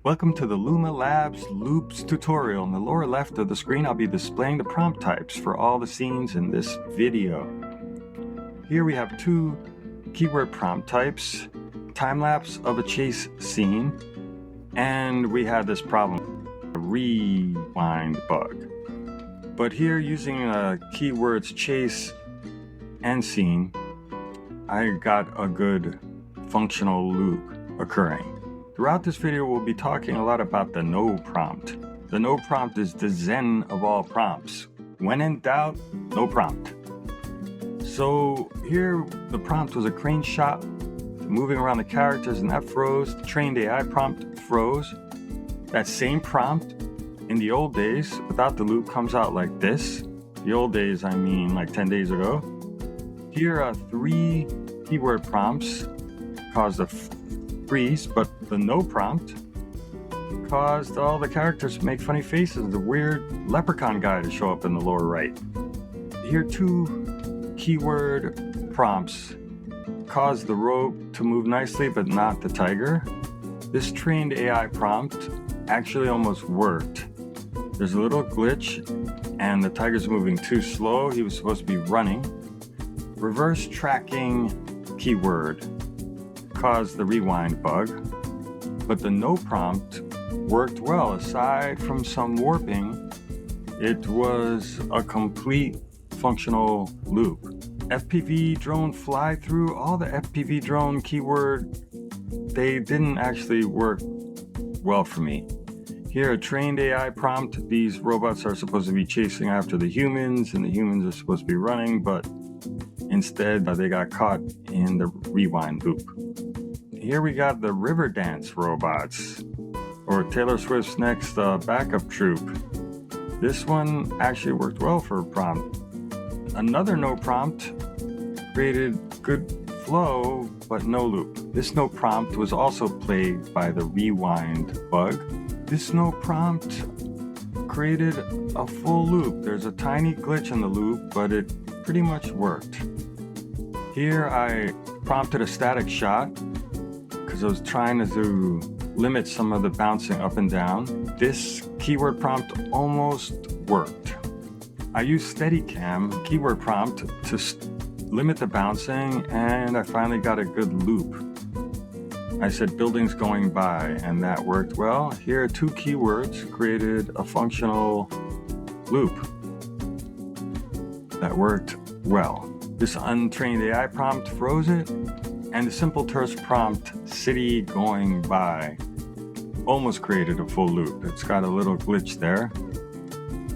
Welcome to the Luma Labs Loops tutorial. In the lower left of the screen, I'll be displaying the prompt types for all the scenes in this video. Here we have two keyword prompt types, time-lapse of a chase scene, and we had this problem, a rewind bug. But here, using keywords chase and scene, I got a good functional loop occurring. Throughout this video, we'll be talking a lot about the no prompt. The no prompt is the zen of all prompts. When in doubt, no prompt. So here, the prompt was a crane shot moving around the characters, and that froze. The trained AI prompt froze. That same prompt in the old days, without the loop, comes out like this. The old days, I mean like 10 days ago. Here are three keyword prompts caused a freeze, but the no prompt caused all the characters to make funny faces. The weird leprechaun guy to show up in the lower right. Here, two keyword prompts caused the rogue to move nicely, but not the tiger. This trained AI prompt actually almost worked. There's a little glitch, and the tiger's moving too slow. He was supposed to be running. Reverse tracking keyword caused the rewind bug, but the no prompt worked well. Aside from some warping, it was a complete functional loop. FPV drone fly through, all the FPV drone keyword, they didn't actually work well for me. Here, a trained AI prompt, these robots are supposed to be chasing after the humans, and the humans are supposed to be running, but instead they got caught in the rewind loop. Here we got the river dance robots, or Taylor Swift's next backup troupe. This one actually worked well for a prompt. Another no prompt created good flow, but no loop. This no prompt was also plagued by the rewind bug. This no prompt created a full loop. There's a tiny glitch in the loop, but it pretty much worked. Here I prompted a static shot because I was trying to limit some of the bouncing up and down. This keyword prompt almost worked. I used Steadicam keyword prompt to limit the bouncing, and I finally got a good loop. I said buildings going by, and that worked well. Here, two keywords created a functional loop that worked well. This untrained AI prompt froze it, and the simple terse prompt, city going by, almost created a full loop. It's got a little glitch there.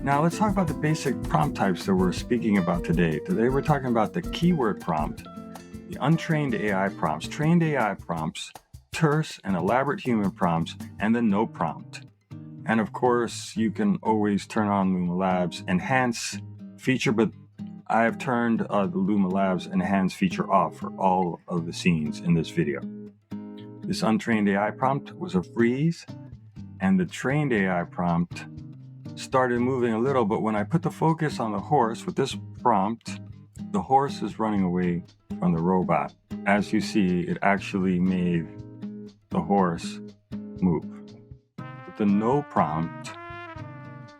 Now let's talk about the basic prompt types that we're speaking about today. Today we're talking about the keyword prompt, the untrained AI prompts, trained AI prompts, terse and elaborate human prompts, and the no prompt. And of course, you can always turn on Luma Labs Enhance feature, but I have turned the Luma Labs Enhance feature off for all of the scenes in this video. This untrained AI prompt was a freeze, and the trained AI prompt started moving a little, but when I put the focus on the horse with this prompt, the horse is running away from the robot. As you see, it actually made the horse move. But the no prompt,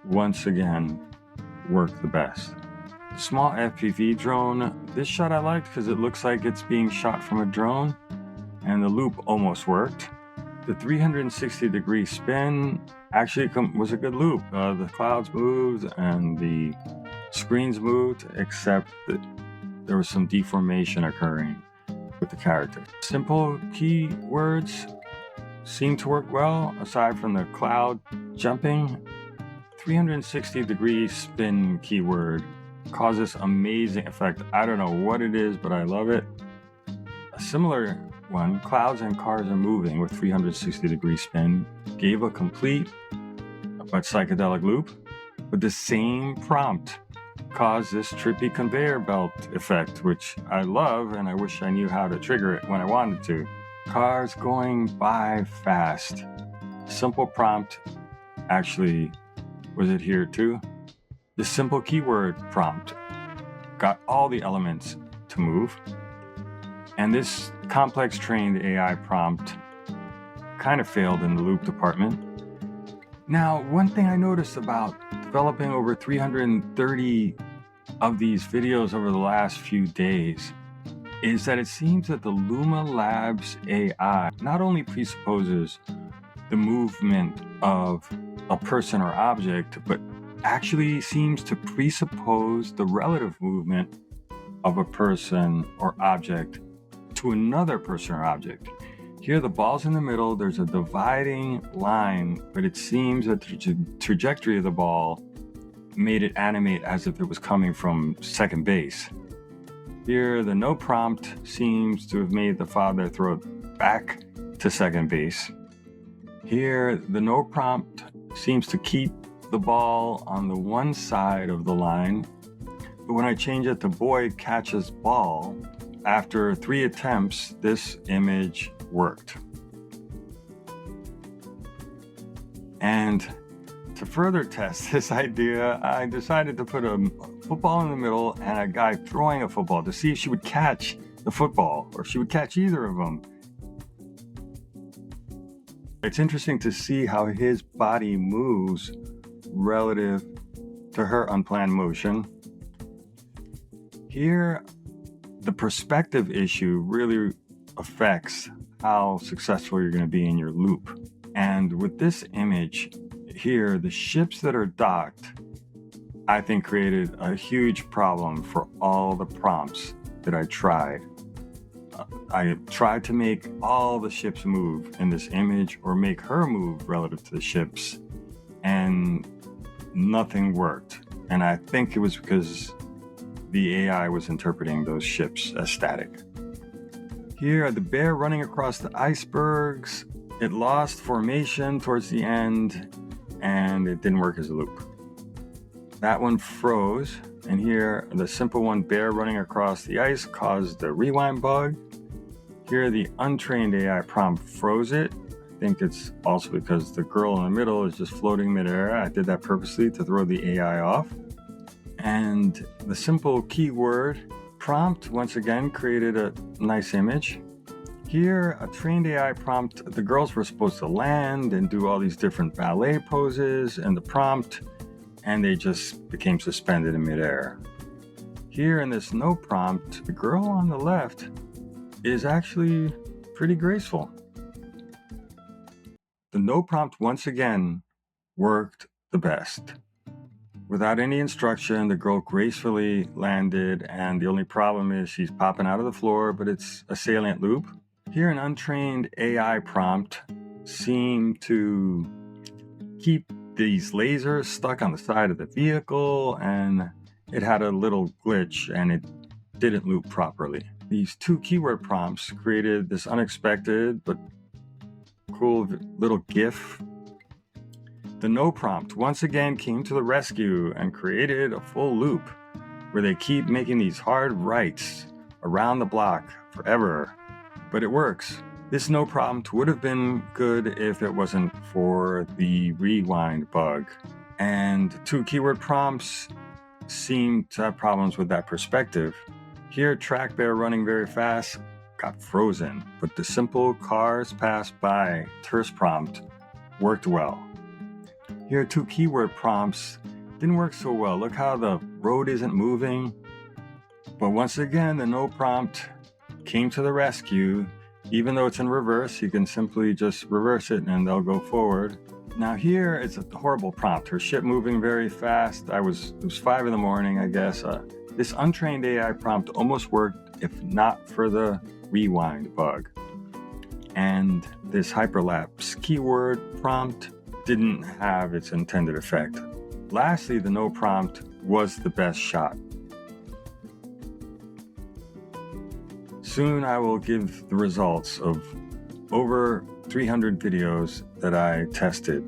once again, worked the best. The small FPV drone, this shot I liked because it looks like it's being shot from a drone, and the loop almost worked. The 360-degree spin actually was a good loop. The clouds moved and the screens moved, except that there was some deformation occurring with the character. Simple keywords seemed to work well, aside from the cloud jumping. 360-degree spin keyword causes this amazing effect. I don't know what it is, but I love it. A similar one, clouds and cars are moving with 360-degree spin, gave a complete but psychedelic loop. But the same prompt caused this trippy conveyor belt effect, which I love, and I wish I knew how to trigger it when I wanted to. Cars going by fast. Simple prompt actually was adhered to. The simple keyword prompt got all the elements to move. And this complex trained AI prompt kind of failed in the loop department. Now, one thing I noticed about developing over 330 of these videos over the last few days is that it seems that the Luma Labs AI not only presupposes the movement of a person or object, but actually seems to presuppose the relative movement of a person or object to another person or object. Here the ball's in the middle, there's a dividing line, but it seems that the trajectory of the ball made it animate as if it was coming from second base. Here the no prompt seems to have made the father throw it back to second base. Here the no prompt seems to keep the ball on the one side of the line, but when I change it to boy catches ball, after 3 attempts, this image worked. And to further test this idea, I decided to put a football in the middle and a guy throwing a football to see if she would catch the football or if she would catch either of them. It's interesting to see how his body moves relative to her unplanned motion. Here, the perspective issue really affects how successful you're going to be in your loop. And with this image here, the ships that are docked, I think created a huge problem for all the prompts that I tried. I tried to make all the ships move in this image or make her move relative to the ships, and nothing worked. And I think it was because the AI was interpreting those ships as static. Here, the bear running across the icebergs, it lost formation towards the end, and it didn't work as a loop. That one froze, and here, the simple one, bear running across the ice, caused the rewind bug. Here, the untrained AI prompt froze it. I think it's also because the girl in the middle is just floating midair. I did that purposely to throw the AI off. And the simple keyword prompt once again created a nice image. Here, a trained AI prompt, the girls were supposed to land and do all these different ballet poses in the prompt, and they just became suspended in midair. Here in this no prompt, the girl on the left is actually pretty graceful. The no prompt once again worked the best. Without any instruction, the girl gracefully landed, and the only problem is she's popping out of the floor, but it's a salient loop. Here, an untrained AI prompt seemed to keep these lasers stuck on the side of the vehicle, and it had a little glitch, and it didn't loop properly. These 2 keyword prompts created this unexpected but cool little GIF. The no prompt once again came to the rescue and created a full loop where they keep making these hard rights around the block forever, but it works. This no prompt would have been good if it wasn't for the rewind bug. And 2 keyword prompts seem to have problems with that perspective. Here, track bear running very fast got frozen, but the simple cars pass by terse prompt worked well. Here, 2 keyword prompts didn't work so well. Look how the road isn't moving. But once again, the no prompt came to the rescue. Even though it's in reverse, you can simply just reverse it and they'll go forward. Now here, it's a horrible prompt. Her ship moving very fast. It was 5 in the morning, I guess. This untrained AI prompt almost worked if not for the rewind bug. And this hyperlapse keyword prompt didn't have its intended effect. Lastly, the no prompt was the best shot. Soon I will give the results of over 300 videos that I tested.